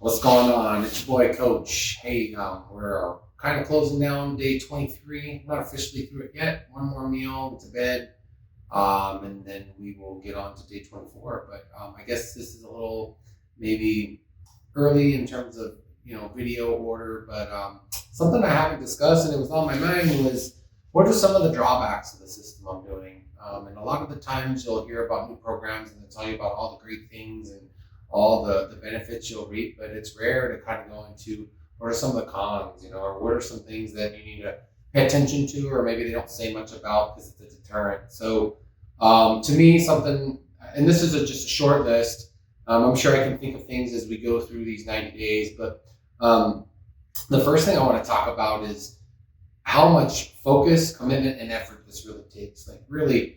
What's going on? It's your boy Coach. Hey, we're kind of closing down day 23. Not officially through it yet. One more meal to bed, and then we will get on to day 24. But I guess this is a little maybe early in terms of video order, but something I haven't discussed and it was on my mind was what are some of the drawbacks of the system I'm doing? And a lot of the times you'll hear about new programs and they'll tell you about all the great things and all the benefits you'll reap, but it's rare to kind of go into what are some of the cons, or what are some things that you need to pay attention to, or maybe they don't say much about because it's a deterrent. So to me, something, and this is just a short list. I'm sure I can think of things as we go through these 90 days, but the first thing I want to talk about is how much focus, commitment, and effort this really takes. Like, really,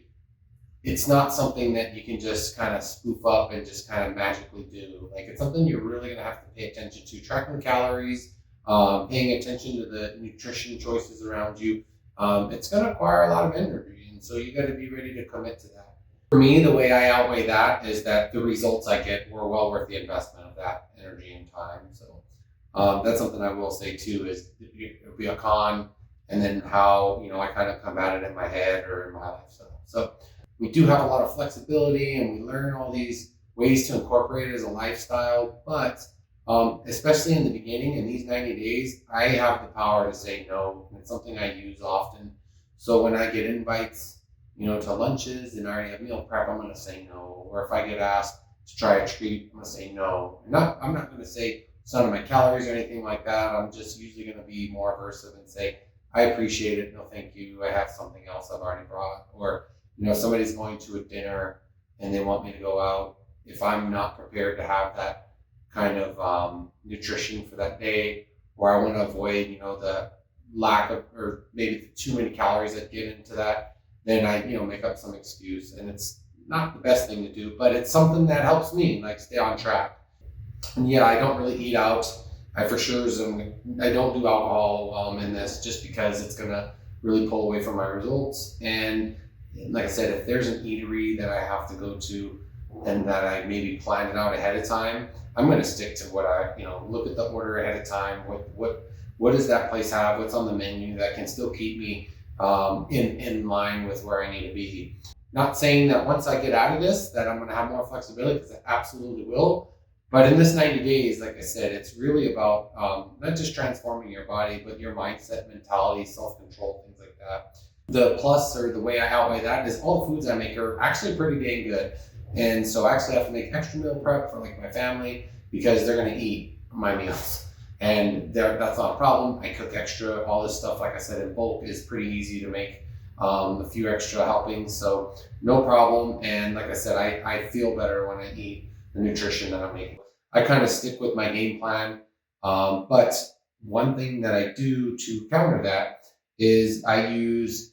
it's not something that you can just kind of spoof up and just kind of magically do. Like, it's something you're really going to have to pay attention to. Tracking calories, paying attention to the nutrition choices around you. It's going to require a lot of energy, and so you got to be ready to commit to that. For me, the way I outweigh that is that the results I get were well worth the investment of that energy and time. So that's something I will say too, is it'll be a con, and then how I kind of combat it in my head or in my lifestyle. So we do have a lot of flexibility, and we learn all these ways to incorporate it as a lifestyle. But especially in the beginning, in these 90 days, I have the power to say no. And it's something I use often. So when I get invites, to lunches and I already have meal prep, I'm going to say no. Or if I get asked to try a treat, I'm going to say no. I'm not going to say it's none of my calories or anything like that. I'm just usually going to be more aversive and say, I appreciate it. No, thank you. I have something else I've already brought. Or, if somebody's going to a dinner and they want me to go out, if I'm not prepared to have that kind of nutrition for that day, or I want to avoid, the lack of, or maybe too many calories that get into that, then I, make up some excuse. And it's not the best thing to do, but it's something that helps me stay on track. And yeah, I don't really eat out. I for sure I don't do alcohol while I'm in this, just because it's gonna really pull away from my results. And like I said, if there's an eatery that I have to go to and that I maybe planned it out ahead of time, I'm gonna stick to what I look at the order ahead of time. What does that place have? What's on the menu that can still keep me in line with where I need to be? Not saying that once I get out of this that I'm gonna have more flexibility, because I absolutely will. But in this 90 days, like I said, it's really about not just transforming your body, but your mindset, mentality, self-control, things like that. The plus, or the way I outweigh that, is all the foods I make are actually pretty dang good. And so I actually have to make extra meal prep for my family, because they're going to eat my meals. And that's not a problem. I cook extra. All this stuff, like I said, in bulk is pretty easy to make. A few extra helpings, so no problem. And like I said, I feel better when I eat the nutrition that I'm making. I kind of stick with my game plan. But one thing that I do to counter that is I use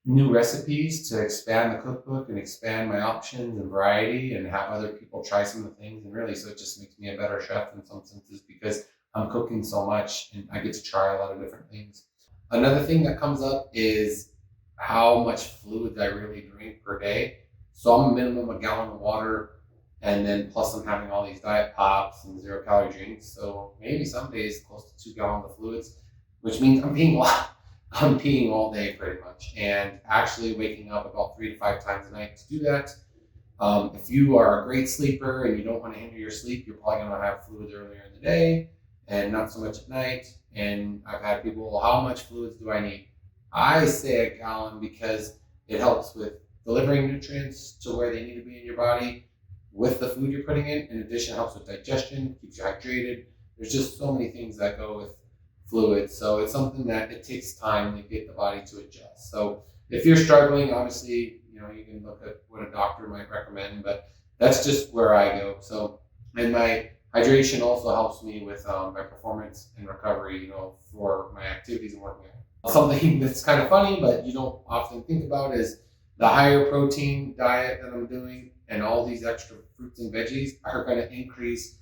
new recipes to expand the cookbook and expand my options and variety, and have other people try some of the things. And really, so it just makes me a better chef in some senses, because I'm cooking so much and I get to try a lot of different things. Another thing that comes up is how much fluids I really drink per day. So I'm a minimum a gallon of water, and then plus I'm having all these diet pops and 0-calorie drinks. So maybe some days close to 2 gallons of fluids, which means I'm peeing a lot. I'm peeing all day pretty much, and actually waking up about 3 to 5 times a night to do that. If you are a great sleeper and you don't want to hinder your sleep, you're probably going to have fluids earlier in the day and not so much at night. And I've had people, well, how much fluids do I need? I say a gallon, because it helps with delivering nutrients to where they need to be in your body with the food you're putting in. In addition, it helps with digestion, keeps you hydrated. There's just so many things that go with fluids. So it's something that it takes time to get the body to adjust. So if you're struggling, obviously, you can look at what a doctor might recommend, but that's just where I go. So, and my hydration also helps me with my performance and recovery, for my activities and working out. Something that's kind of funny, but you don't often think about, is the higher protein diet that I'm doing, and all these extra fruits and veggies are going to increase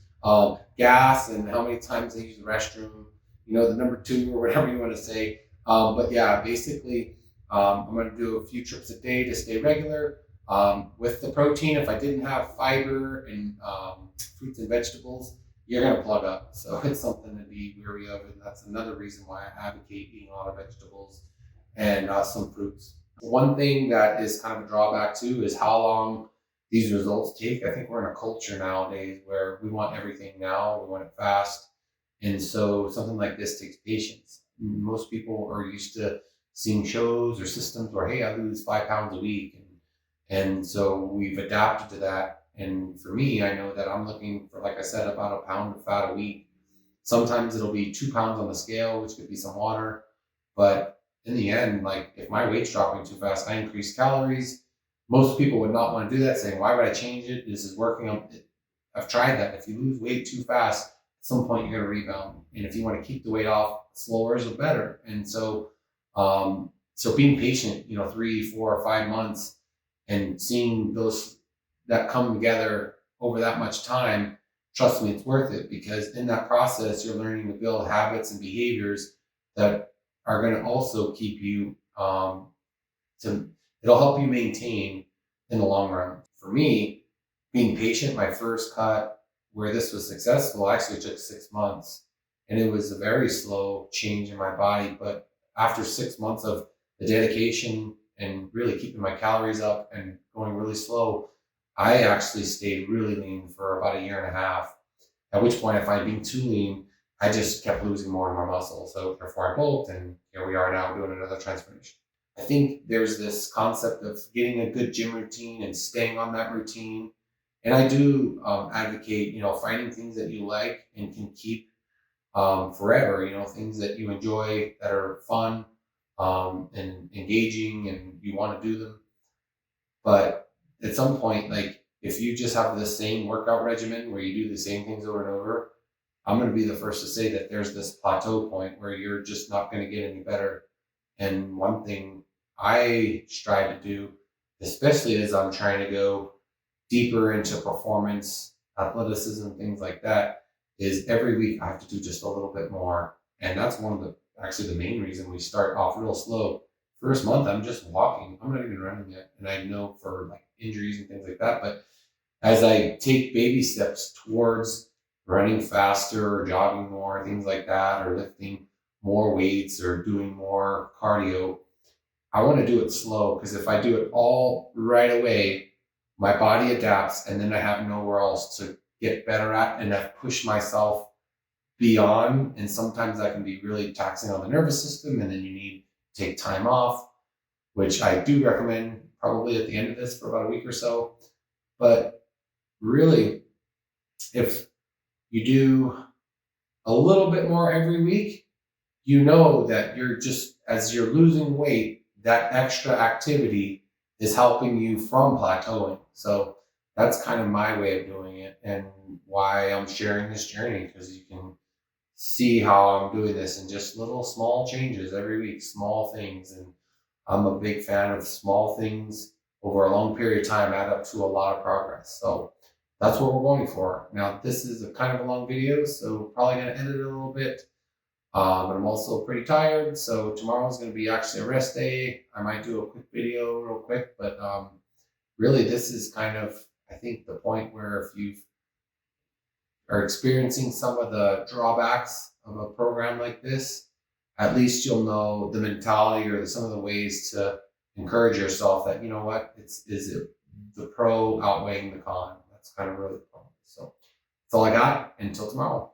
gas and how many times I use the restroom, the number 2 or whatever you want to say. But yeah, basically, I'm going to do a few trips a day to stay regular. With the protein, if I didn't have fiber and fruits and vegetables, you're going to plug up. So it's something to be wary of. And that's another reason why I advocate eating a lot of vegetables and some fruits. One thing that is kind of a drawback too is how long these results take. I think we're in a culture nowadays where we want everything now, we want it fast. And so something like this takes patience. Most people are used to seeing shows or systems where, hey, I lose 5 pounds a week. And so we've adapted to that. And for me, I know that I'm looking for, like I said, about a pound of fat a week. Sometimes it'll be 2 pounds on the scale, which could be some water. But in the end, like if my weight's dropping too fast, I increase calories. Most people would not want to do that, saying, why would I change it? This is working on it. I've tried that. If you lose weight too fast, at some point you're going to rebound. And if you want to keep the weight off, slower is better. And so being patient, 3, 4, or 5 months and seeing those that come together over that much time, trust me, it's worth it, because in that process, you're learning to build habits and behaviors that are going to also keep you it'll help you maintain in the long run. For me, being patient, my first cut where this was successful actually took 6 months, and it was a very slow change in my body. But after 6 months of the dedication and really keeping my calories up and going really slow, I actually stayed really lean for about a year and a half. At which point I find being too lean, I just kept losing more and more muscle. So therefore I bulked, and here we are now doing another transformation. I think there's this concept of getting a good gym routine and staying on that routine. And I do advocate, finding things that you like and can keep forever, things that you enjoy that are fun and engaging and you want to do them. But at some point, like if you just have the same workout regimen where you do the same things over and over, I'm going to be the first to say that there's this plateau point where you're just not going to get any better. And one thing I strive to do, especially as I'm trying to go deeper into performance, athleticism, things like that, is every week I have to do just a little bit more. And that's one of the main reason we start off real slow. First month, I'm just walking. I'm not even running yet. And I know for like injuries and things like that. But as I take baby steps towards running faster or jogging more, things like that, or lifting more weights or doing more cardio, I want to do it slow, because if I do it all right away, my body adapts and then I have nowhere else to get better at, and I've pushed myself beyond. And sometimes that can be really taxing on the nervous system, and then you need to take time off, which I do recommend probably at the end of this for about a week or so. But really, if you do a little bit more every week, you know that as you're losing weight, that extra activity is helping you from plateauing. So that's kind of my way of doing it, and why I'm sharing this journey, because you can see how I'm doing this in just little small changes every week, small things. And I'm a big fan of small things over a long period of time add up to a lot of progress. So that's what we're going for. Now, this is a kind of a long video, so probably going to edit it a little bit. But I'm also pretty tired, so tomorrow's going to be actually a rest day. I might do a quick video real quick, but really this is kind of, I think, the point where if you are experiencing some of the drawbacks of a program like this, at least you'll know the mentality or some of the ways to encourage yourself that, is it the pro outweighing the con? That's kind of really the point. So that's all I got. Until tomorrow.